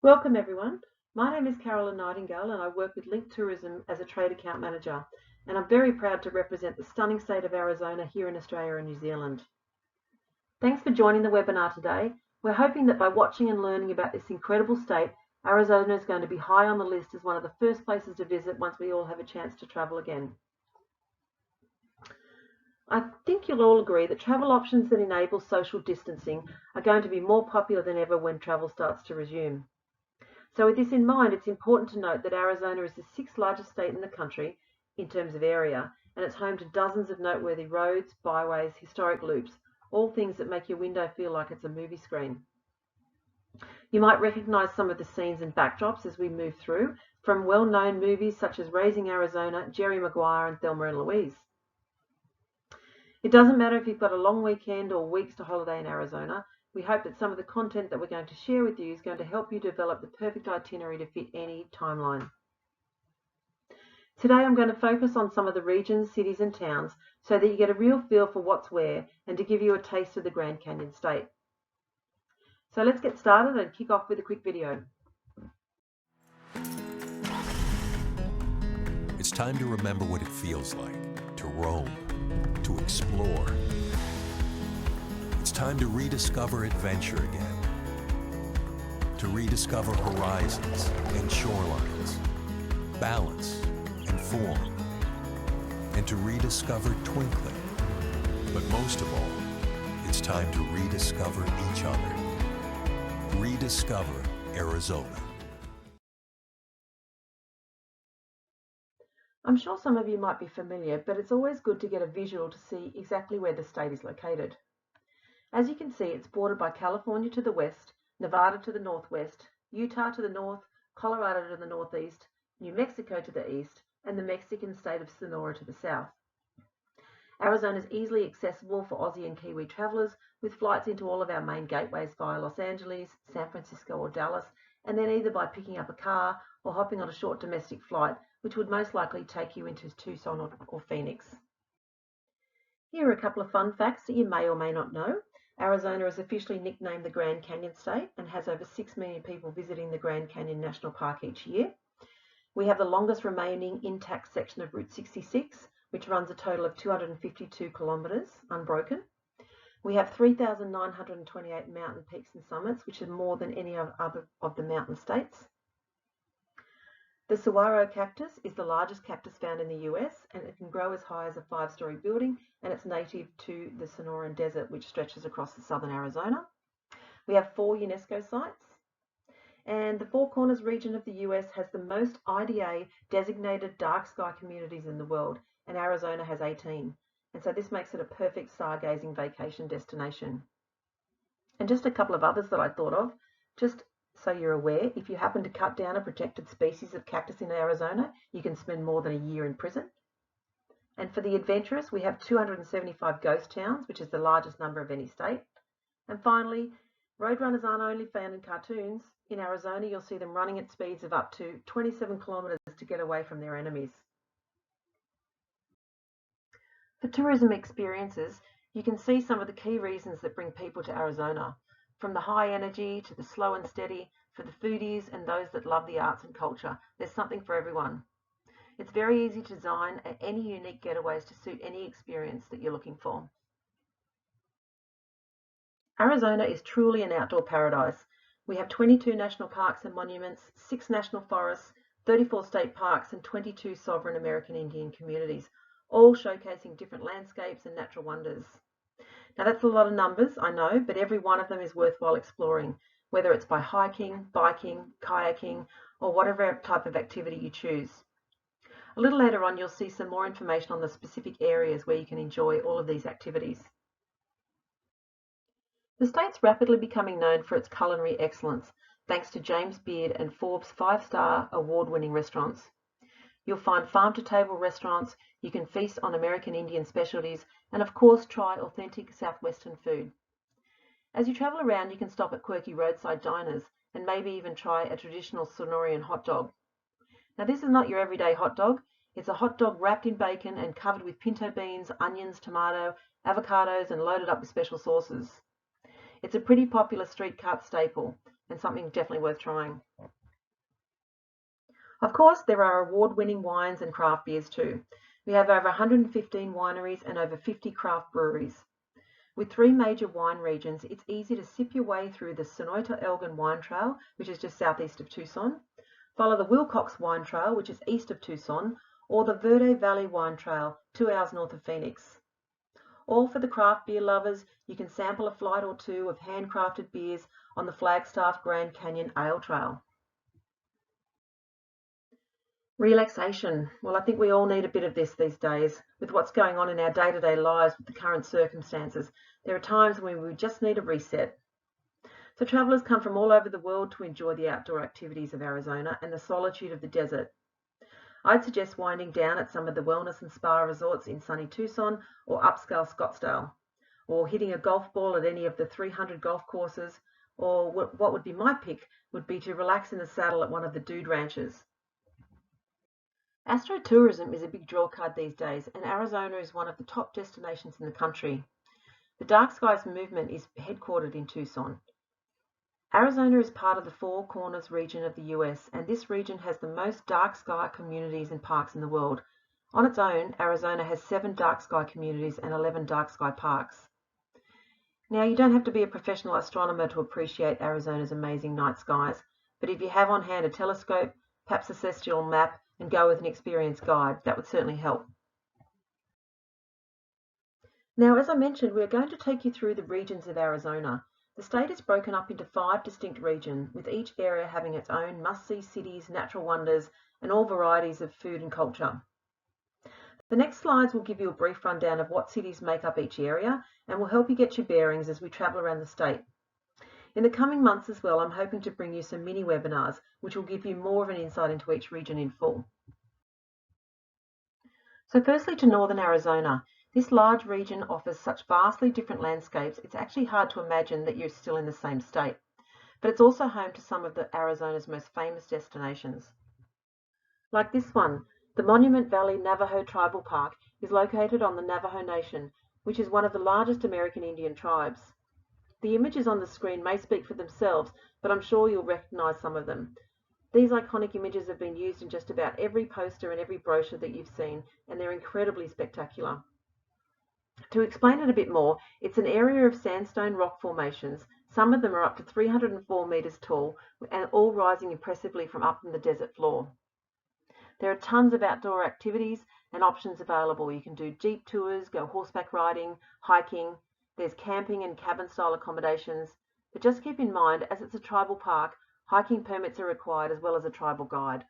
Welcome everyone. My name is Carolyn Nightingale and I work with Link Tourism as a trade account manager, and I'm very proud to represent the stunning state of Arizona here in Australia and New Zealand. Thanks for joining the webinar today. We're hoping that by watching and learning about this incredible state, Arizona is going to be high on the list as one of the first places to visit once we all have a chance to travel again. I think you'll all agree that travel options that enable social distancing are going to be more popular than ever when travel starts to resume. So with this in mind, it's important to note that Arizona is the sixth largest state in the country in terms of area, and it's home to dozens of noteworthy roads, byways, historic loops, all things that make your window feel like it's a movie screen. You might recognise some of the scenes and backdrops as we move through, from well-known movies such as Raising Arizona, Jerry Maguire and Thelma and Louise. It doesn't matter if you've got a long weekend or weeks to holiday in Arizona. We hope that some of the content that we're going to share with you is going to help you develop the perfect itinerary to fit any timeline. Today I'm going to focus on some of the regions, cities and towns so that you get a real feel for what's where and to give you a taste of the Grand Canyon state. So let's get started and kick off with a quick video. It's time to remember what it feels like to roam, to explore. It's time to rediscover adventure again, to rediscover horizons and shorelines, balance and form, and to rediscover twinkling. But most of all, it's time to rediscover each other. Rediscover Arizona. I'm sure some of you might be familiar, but it's always good to get a visual to see exactly where the state is located. As you can see, it's bordered by California to the west, Nevada to the northwest, Utah to the north, Colorado to the northeast, New Mexico to the east, and the Mexican state of Sonora to the south. Arizona is easily accessible for Aussie and Kiwi travellers, with flights into all of our main gateways via Los Angeles, San Francisco or Dallas, and then either by picking up a car or hopping on a short domestic flight, which would most likely take you into Tucson or Phoenix. Here are a couple of fun facts that you may or may not know. Arizona is officially nicknamed the Grand Canyon State and has over 6 million people visiting the Grand Canyon National Park each year. We have the longest remaining intact section of Route 66, which runs a total of 252 kilometres unbroken. We have 3,928 mountain peaks and summits, which is more than any other of the mountain states. The saguaro cactus is the largest cactus found in the US, and it can grow as high as a 5-story building, and it's native to the Sonoran Desert, which stretches across the southern Arizona. We have 4 UNESCO sites, and the Four Corners region of the US has the most IDA designated dark sky communities in the world, and Arizona has 18. And so this makes it a perfect stargazing vacation destination. And just a couple of others that I thought of, just so you're aware, if you happen to cut down a protected species of cactus in Arizona, you can spend more than a year in prison. And for the adventurous, we have 275 ghost towns, which is the largest number of any state. And finally, roadrunners aren't only found in cartoons. In Arizona, you'll see them running at speeds of up to 27 kilometres to get away from their enemies. For tourism experiences, you can see some of the key reasons that bring people to Arizona. From the high energy to the slow and steady, for the foodies and those that love the arts and culture, there's something for everyone. It's very easy to design any unique getaways to suit any experience that you're looking for. Arizona is truly an outdoor paradise. We have 22 national parks and monuments, 6 national forests, 34 state parks and 22 sovereign American Indian communities, all showcasing different landscapes and natural wonders. Now that's a lot of numbers, I know, but every one of them is worthwhile exploring, whether it's by hiking, biking, kayaking, or whatever type of activity you choose. A little later on, you'll see some more information on the specific areas where you can enjoy all of these activities. The state's rapidly becoming known for its culinary excellence, thanks to James Beard and Forbes 5-star award-winning restaurants. You'll find farm-to-table restaurants, you can feast on American Indian specialties, and of course try authentic Southwestern food. As you travel around, you can stop at quirky roadside diners and maybe even try a traditional Sonoran hot dog. Now this is not your everyday hot dog. It's a hot dog wrapped in bacon and covered with pinto beans, onions, tomato, avocados, and loaded up with special sauces. It's a pretty popular street cart staple. and something definitely worth trying. Of course, there are award-winning wines and craft beers too. We have over 115 wineries and over 50 craft breweries. With 3 major wine regions, it's easy to sip your way through the Sonoita-Elgin Wine Trail, which is just southeast of Tucson, follow the Wilcox Wine Trail, which is east of Tucson, or the Verde Valley Wine Trail, 2 hours north of Phoenix. All for the craft beer lovers, you can sample a flight or two of handcrafted beers on the Flagstaff Grand Canyon Ale Trail. Relaxation. Well, I think we all need a bit of this these days. With what's going on in our day-to-day lives with the current circumstances, there are times when we just need a reset. So travellers come from all over the world to enjoy the outdoor activities of Arizona and the solitude of the desert. I'd suggest winding down at some of the wellness and spa resorts in sunny Tucson or upscale Scottsdale, or hitting a golf ball at any of the 300 golf courses, or what would be my pick would be to relax in the saddle at one of the dude ranches. Astrotourism is a big draw card these days, and Arizona is one of the top destinations in the country. The Dark Skies movement is headquartered in Tucson. Arizona is part of the Four Corners region of the US, and this region has the most dark sky communities and parks in the world. On its own, Arizona has 7 dark sky communities and 11 dark sky parks. Now, you don't have to be a professional astronomer to appreciate Arizona's amazing night skies, but if you have on hand a telescope, perhaps a celestial map, and go with an experienced guide, that would certainly help. Now, as I mentioned, we're going to take you through the regions of Arizona. The state is broken up into 5 distinct regions, with each area having its own must-see cities, natural wonders, and all varieties of food and culture. The next slides will give you a brief rundown of what cities make up each area and will help you get your bearings as we travel around the state. In the coming months as well, I'm hoping to bring you some mini webinars, which will give you more of an insight into each region in full. So firstly, to northern Arizona. This large region offers such vastly different landscapes, it's actually hard to imagine that you're still in the same state. But it's also home to some of Arizona's most famous destinations. Like this one, the Monument Valley Navajo Tribal Park is located on the Navajo Nation, which is one of the largest American Indian tribes. The images on the screen may speak for themselves, but I'm sure you'll recognize some of them. These iconic images have been used in just about every poster and every brochure that you've seen, and they're incredibly spectacular. To explain it a bit more, it's an area of sandstone rock formations. Some of them are up to 304 meters tall, and all rising impressively from up from the desert floor. There are tons of outdoor activities and options available. You can do jeep tours, go horseback riding, hiking. There's camping and cabin-style accommodations. But just keep in mind, as it's a tribal park, hiking permits are required as well as a tribal guide.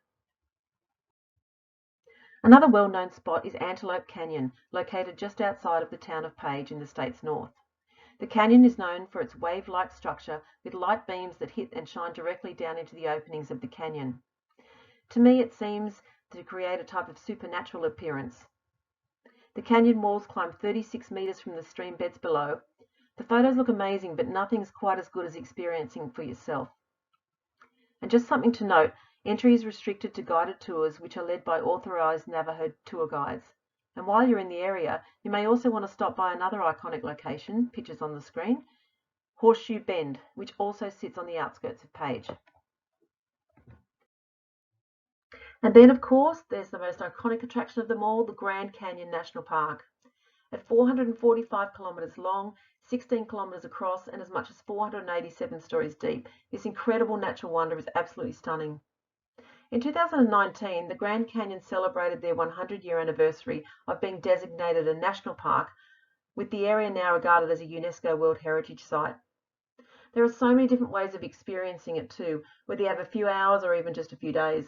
Another well-known spot is Antelope Canyon, located just outside of the town of Page in the state's north. The canyon is known for its wave-like structure with light beams that hit and shine directly down into the openings of the canyon. To me, it seems to create a type of supernatural appearance. The canyon walls climb 36 meters from the stream beds below. The photos look amazing, but nothing's quite as good as experiencing for yourself. And just something to note, entry is restricted to guided tours, which are led by authorized Navajo tour guides. And while you're in the area, you may also want to stop by another iconic location, pictures on the screen, Horseshoe Bend, which also sits on the outskirts of Page. And then, of course, there's the most iconic attraction of them all, the Grand Canyon National Park. At 445 kilometers long, 16 kilometers across, and as much as 487 stories deep, this incredible natural wonder is absolutely stunning. In 2019, the Grand Canyon celebrated their 100-year anniversary of being designated a national park, with the area now regarded as a UNESCO World Heritage Site. There are so many different ways of experiencing it too, whether you have a few hours or even just a few days.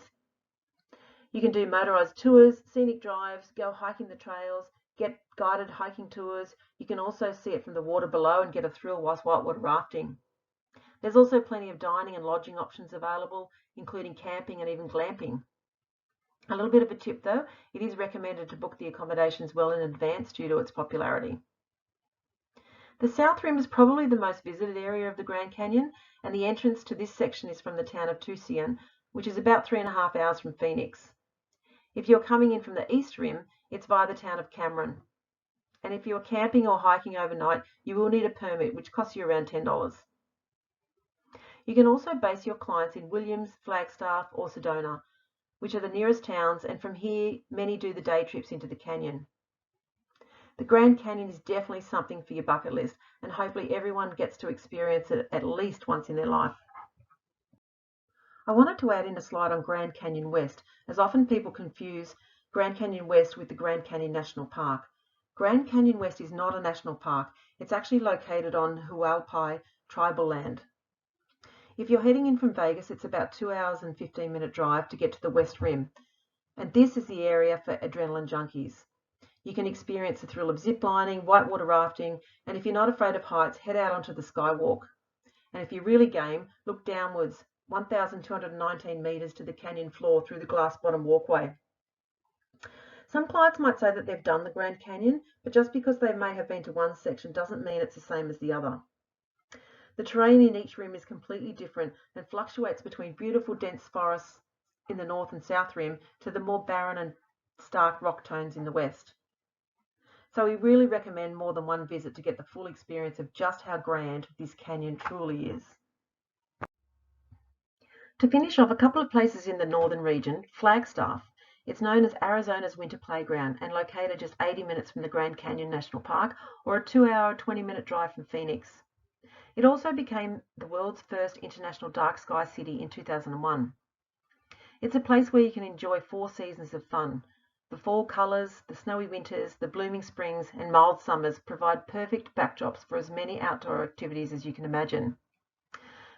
You can do motorized tours, scenic drives, go hiking the trails, get guided hiking tours. You can also see it from the water below and get a thrill whilst whitewater rafting. There's also plenty of dining and lodging options available, including camping and even glamping. A little bit of a tip though, it is recommended to book the accommodations well in advance due to its popularity. The South Rim is probably the most visited area of the Grand Canyon, and the entrance to this section is from the town of Tucson, which is about 3.5 hours from Phoenix. If you're coming in from the East Rim, it's via the town of Cameron. And if you're camping or hiking overnight, you will need a permit, which costs you around $10. You can also base your clients in Williams, Flagstaff or Sedona, which are the nearest towns, and from here many do the day trips into the canyon. The Grand Canyon is definitely something for your bucket list, and hopefully everyone gets to experience it at least once in their life. I wanted to add in a slide on Grand Canyon West, as often people confuse Grand Canyon West with the Grand Canyon National Park. Grand Canyon West is not a national park. It's actually located on Hualpai tribal land. If you're heading in from Vegas, it's about 2 hours and 15-minute drive to get to the West Rim, and this is the area for adrenaline junkies. You can experience the thrill of ziplining, whitewater rafting, and if you're not afraid of heights, head out onto the skywalk. And if you're really game, look downwards 1,219 metres to the canyon floor through the glass bottom walkway. Some clients might say that they've done the Grand Canyon, but just because they may have been to one section doesn't mean it's the same as the other. The terrain in each rim is completely different and fluctuates between beautiful dense forests in the north and south rim to the more barren and stark rock tones in the west. So we really recommend more than one visit to get the full experience of just how grand this canyon truly is. To finish off, a couple of places in the northern region, Flagstaff. It's known as Arizona's winter playground and located just 80 minutes from the Grand Canyon National Park, or a 2-hour, 20-minute drive from Phoenix. It also became the world's first international dark sky city in 2001. It's a place where you can enjoy 4 seasons of fun. The fall colours, the snowy winters, the blooming springs and mild summers provide perfect backdrops for as many outdoor activities as you can imagine.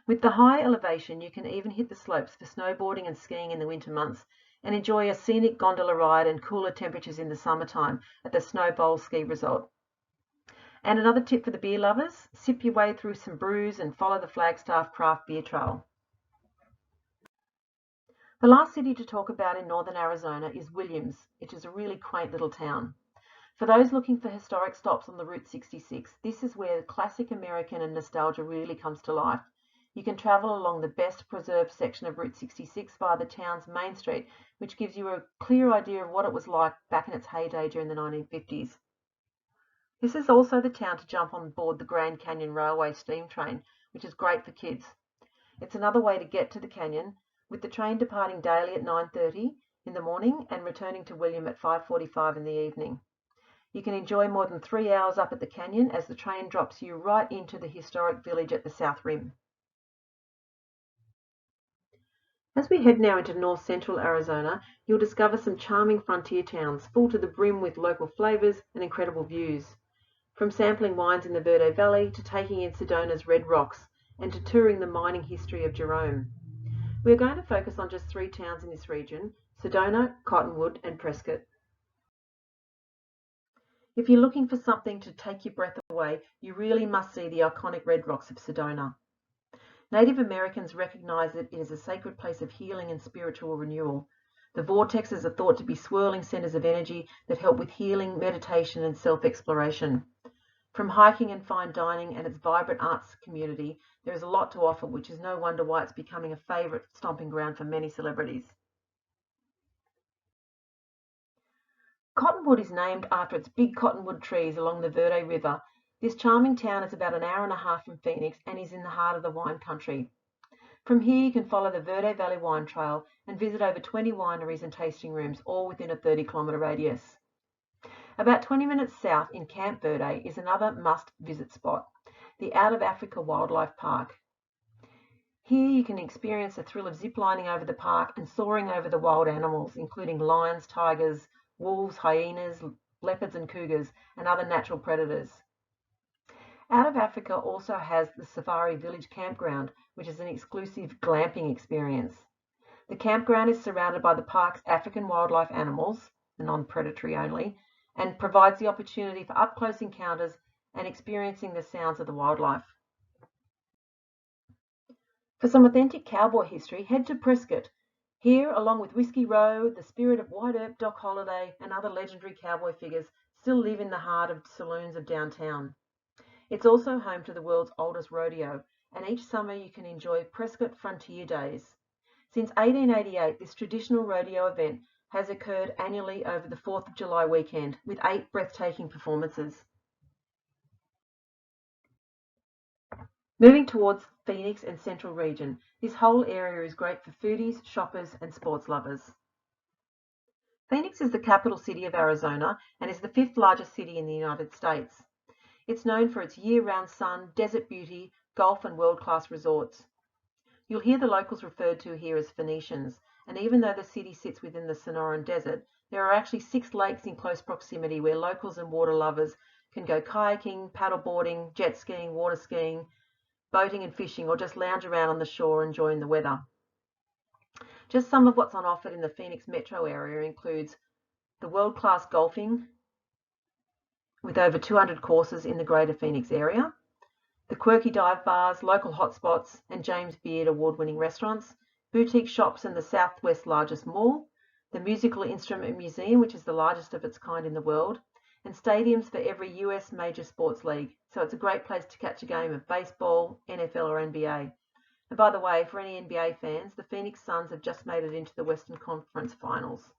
With the high elevation, you can even hit the slopes for snowboarding and skiing in the winter months and enjoy a scenic gondola ride and cooler temperatures in the summertime at the Snow Bowl ski resort. And another tip for the beer lovers, sip your way through some brews and follow the Flagstaff craft beer trail. The last city to talk about in northern Arizona is Williams, which is a really quaint little town. For those looking for historic stops on the Route 66, this is where the classic American and nostalgia really comes to life. You can travel along the best preserved section of Route 66 via the town's main street, which gives you a clear idea of what it was like back in its heyday during the 1950s. This is also the town to jump on board the Grand Canyon Railway steam train, which is great for kids. It's another way to get to the canyon, with the train departing daily at 9:30 in the morning and returning to William at 5:45 in the evening. You can enjoy more than 3 hours up at the canyon as the train drops you right into the historic village at the south rim. As we head now into north central Arizona, you'll discover some charming frontier towns full to the brim with local flavours and incredible views. From sampling wines in the Verde Valley to taking in Sedona's red rocks and to touring the mining history of Jerome. We're going to focus on just 3 towns in this region, Sedona, Cottonwood and Prescott. If you're looking for something to take your breath away, you really must see the iconic red rocks of Sedona. Native Americans recognise it as a sacred place of healing and spiritual renewal. The vortexes are thought to be swirling centres of energy that help with healing, meditation and self-exploration. From hiking and fine dining and its vibrant arts community, there is a lot to offer, which is no wonder why it's becoming a favourite stomping ground for many celebrities. Cottonwood is named after its big cottonwood trees along the Verde River. This charming town is about an hour and a half from Phoenix and is in the heart of the wine country. From here you can follow the Verde Valley Wine Trail and visit over 20 wineries and tasting rooms, all within a 30-kilometre radius. About 20 minutes south in Camp Verde is another must-visit spot, the Out of Africa Wildlife Park. Here you can experience the thrill of ziplining over the park and soaring over the wild animals, including lions, tigers, wolves, hyenas, leopards and cougars, and other natural predators. Out of Africa also has the Safari Village Campground, which is an exclusive glamping experience. The campground is surrounded by the park's African wildlife animals, non-predatory only, and provides the opportunity for up-close encounters and experiencing the sounds of the wildlife. For some authentic cowboy history, head to Prescott. Here, along with Whiskey Row, the spirit of White Earp, Doc Holliday, and other legendary cowboy figures still live in the heart of saloons of downtown. It's also home to the world's oldest rodeo, and each summer you can enjoy Prescott Frontier Days. Since 1888, this traditional rodeo event has occurred annually over the 4th of July weekend, with 8 breathtaking performances. Moving towards Phoenix and Central Region, this whole area is great for foodies, shoppers, and sports lovers. Phoenix is the capital city of Arizona and is the 5th largest city in the United States. It's known for its year-round sun, desert beauty, golf, and world-class resorts. You'll hear the locals referred to here as Phoenicians, and even though the city sits within the Sonoran Desert, there are actually 6 lakes in close proximity where locals and water lovers can go kayaking, paddleboarding, jet skiing, water skiing, boating and fishing, or just lounge around on the shore enjoying the weather. Just some of what's on offer in the Phoenix metro area includes the world-class golfing with over 200 courses in the greater Phoenix area, the quirky dive bars, local hotspots, and James Beard award-winning restaurants, boutique shops in the Southwest's largest mall, the Musical Instrument Museum, which is the largest of its kind in the world, and stadiums for every US major sports league. So it's a great place to catch a game of baseball, NFL, or NBA. And by the way, for any NBA fans, the Phoenix Suns have just made it into the Western Conference Finals.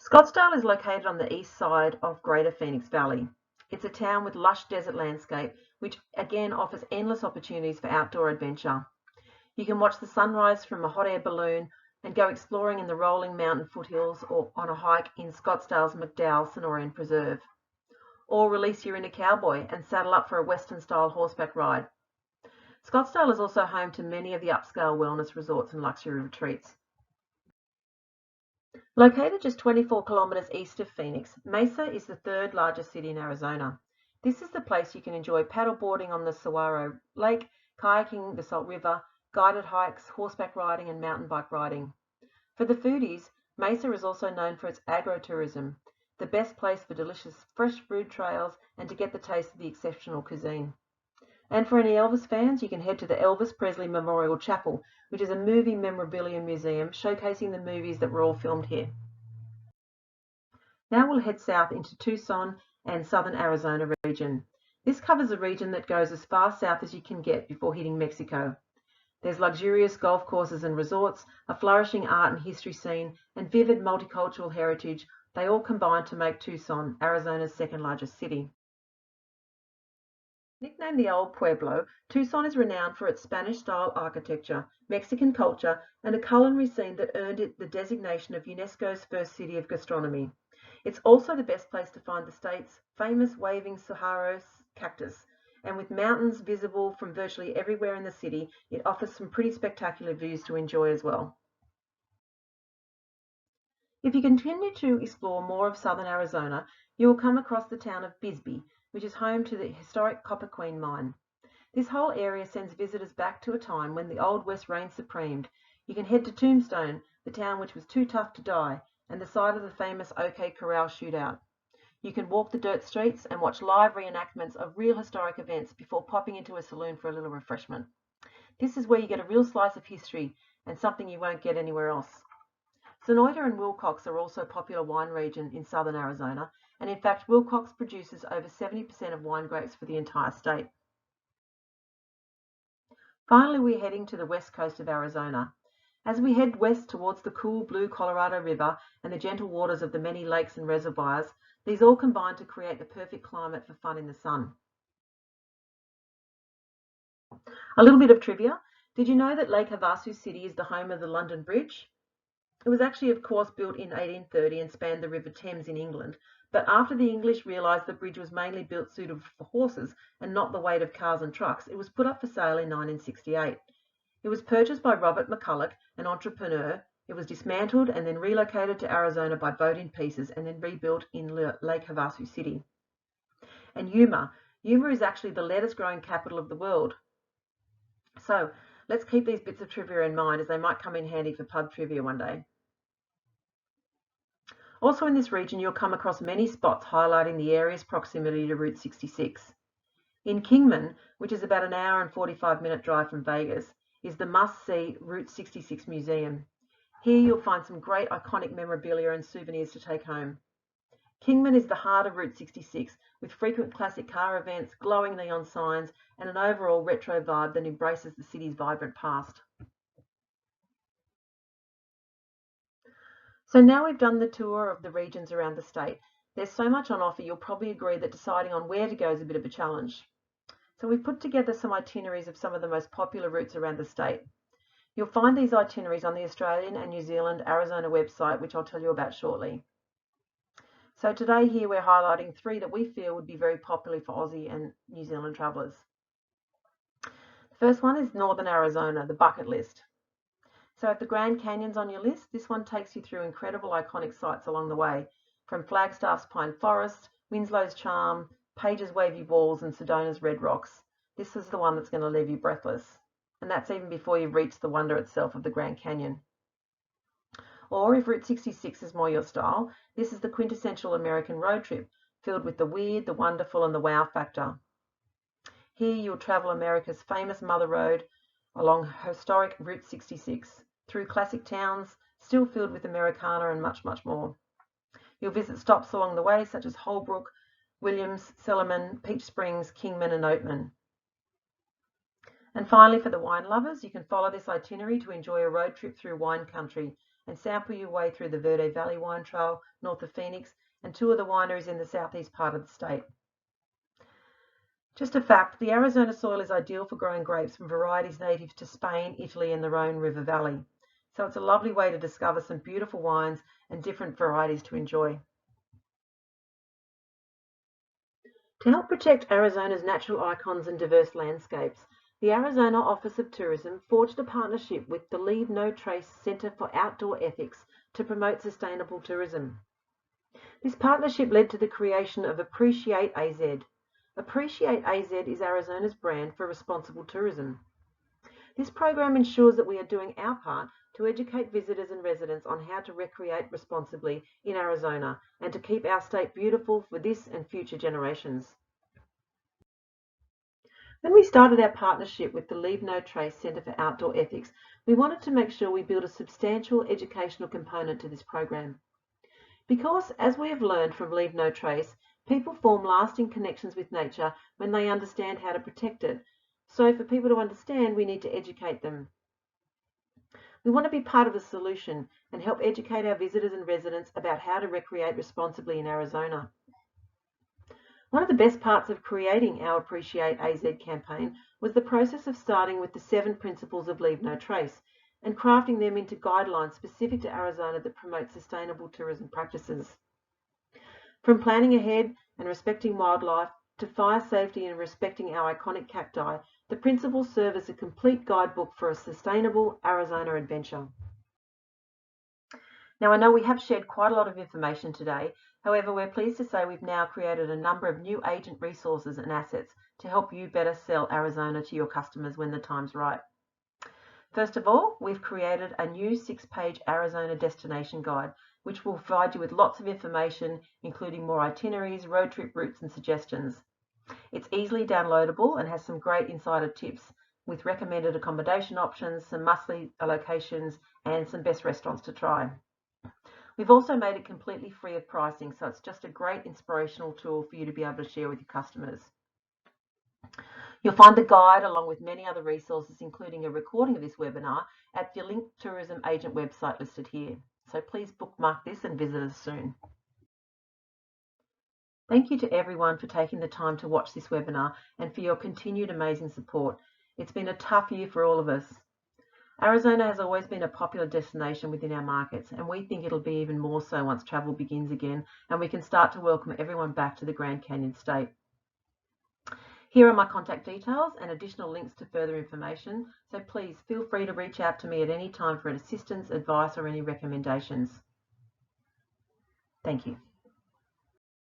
Scottsdale is located on the east side of Greater Phoenix Valley. It's a town with lush desert landscape, which again offers endless opportunities for outdoor adventure. You can watch the sunrise from a hot air balloon and go exploring in the rolling mountain foothills or on a hike in Scottsdale's McDowell Sonoran Preserve. Or release your inner cowboy and saddle up for a Western-style horseback ride. Scottsdale is also home to many of the upscale wellness resorts and luxury retreats. Located just 24 kilometers east of Phoenix, Mesa is the 3rd largest city in Arizona. This is the place you can enjoy paddleboarding on the Saguaro Lake, kayaking the Salt River, guided hikes, horseback riding, and mountain bike riding. For the foodies, Mesa is also known for its agrotourism, the best place for delicious fresh food trails and to get the taste of the exceptional cuisine. And for any Elvis fans, you can head to the Elvis Presley Memorial Chapel, which is a movie memorabilia museum showcasing the movies that were all filmed here. Now we'll head south into Tucson and southern Arizona region. This covers a region that goes as far south as you can get before hitting Mexico. There's luxurious golf courses and resorts, a flourishing art and history scene, and vivid multicultural heritage. They all combine to make Tucson Arizona's 2nd largest city. Nicknamed the Old Pueblo, Tucson is renowned for its Spanish-style architecture, Mexican culture, and a culinary scene that earned it the designation of UNESCO's first city of gastronomy. It's also the best place to find the state's famous waving saguaro cactus, and with mountains visible from virtually everywhere in the city, it offers some pretty spectacular views to enjoy as well. If you continue to explore more of southern Arizona, you will come across the town of Bisbee, which is home to the historic Copper Queen mine. This whole area sends visitors back to a time when the Old West reigned supreme. You can head to Tombstone, the town which was too tough to die, and the site of the famous OK Corral shootout. You can walk the dirt streets and watch live reenactments of real historic events before popping into a saloon for a little refreshment. This is where you get a real slice of history and something you won't get anywhere else. Sonoyta and Wilcox are also a popular wine region in southern Arizona, and in fact Wilcox produces over 70% of wine grapes for the entire state. Finally, we're heading to the west coast of Arizona. As we head west towards the cool blue Colorado River and the gentle waters of the many lakes and reservoirs, these all combine to create the perfect climate for fun in the sun. A little bit of trivia. Did you know that Lake Havasu City is the home of the London Bridge? It was actually, of course, built in 1830 and spanned the River Thames in England, but after the English realised the bridge was mainly built suitable for horses and not the weight of cars and trucks, it was put up for sale in 1968. It was purchased by Robert McCulloch, an entrepreneur. It was dismantled and then relocated to Arizona by boat in pieces and then rebuilt in Lake Havasu City. And Yuma is actually the lettuce growing capital of the world. So let's keep these bits of trivia in mind as they might come in handy for pub trivia one day. Also in this region, you'll come across many spots highlighting the area's proximity to Route 66. In Kingman, which is about an hour and 45-minute drive from Vegas, is the must-see Route 66 Museum. Here you'll find some great iconic memorabilia and souvenirs to take home. Kingman is the heart of Route 66, with frequent classic car events, glowing neon signs, and an overall retro vibe that embraces the city's vibrant past. So now we've done the tour of the regions around the state. There's so much on offer, you'll probably agree that deciding on where to go is a bit of a challenge. So we've put together some itineraries of some of the most popular routes around the state. You'll find these itineraries on the Australian and New Zealand Arizona website, which I'll tell you about shortly. So today here we're highlighting 3 that we feel would be very popular for Aussie and New Zealand travellers. The first one is Northern Arizona, the bucket list. So if the Grand Canyon's on your list, this one takes you through incredible iconic sites along the way, from Flagstaff's Pine Forest, Winslow's Charm, Page's Wavy Walls and Sedona's Red Rocks. This is the one that's going to leave you breathless. And that's even before you've reached the wonder itself of the Grand Canyon. Or if Route 66 is more your style, this is the quintessential American road trip, filled with the weird, the wonderful and the wow factor. Here you'll travel America's famous Mother Road along historic Route 66, through classic towns, still filled with Americana and much, much more. You'll visit stops along the way such as Holbrook, Williams, Sellerman, Peach Springs, Kingman and Oatman. And finally, for the wine lovers, you can follow this itinerary to enjoy a road trip through wine country and sample your way through the Verde Valley Wine Trail north of Phoenix and tour the wineries in the southeast part of the state. Just a fact, the Arizona soil is ideal for growing grapes from varieties native to Spain, Italy and the Rhone River Valley. So it's a lovely way to discover some beautiful wines and different varieties to enjoy. To help protect Arizona's natural icons and diverse landscapes, the Arizona Office of Tourism forged a partnership with the Leave No Trace Center for Outdoor Ethics to promote sustainable tourism. This partnership led to the creation of Appreciate AZ. Appreciate AZ is Arizona's brand for responsible tourism. This program ensures that we are doing our part to educate visitors and residents on how to recreate responsibly in Arizona and to keep our state beautiful for this and future generations. When we started our partnership with the Leave No Trace Center for Outdoor Ethics, we wanted to make sure we build a substantial educational component to this program. Because, as we have learned from Leave No Trace, people form lasting connections with nature when they understand how to protect it. So for people to understand, we need to educate them. We want to be part of the solution and help educate our visitors and residents about how to recreate responsibly in Arizona. One of the best parts of creating our Appreciate AZ campaign was the process of starting with the 7 principles of Leave No Trace and crafting them into guidelines specific to Arizona that promote sustainable tourism practices. From planning ahead and respecting wildlife to fire safety and respecting our iconic cacti, the principles serve as a complete guidebook for a sustainable Arizona adventure. Now, I know we have shared quite a lot of information today. However, we're pleased to say we've now created a number of new agent resources and assets to help you better sell Arizona to your customers when the time's right. First of all, we've created a new 6-page Arizona destination guide, which will provide you with lots of information, including more itineraries, road trip routes, and suggestions. It's easily downloadable and has some great insider tips with recommended accommodation options, some must-see locations, and some best restaurants to try. We've also made it completely free of pricing, so it's just a great inspirational tool for you to be able to share with your customers. You'll find the guide along with many other resources, including a recording of this webinar, at the Link Tourism Agent website listed here. So please bookmark this and visit us soon. Thank you to everyone for taking the time to watch this webinar and for your continued amazing support. It's been a tough year for all of us. Arizona has always been a popular destination within our markets, and we think it'll be even more so once travel begins again and we can start to welcome everyone back to the Grand Canyon State. Here are my contact details and additional links to further information, so please feel free to reach out to me at any time for assistance, advice or any recommendations. Thank you.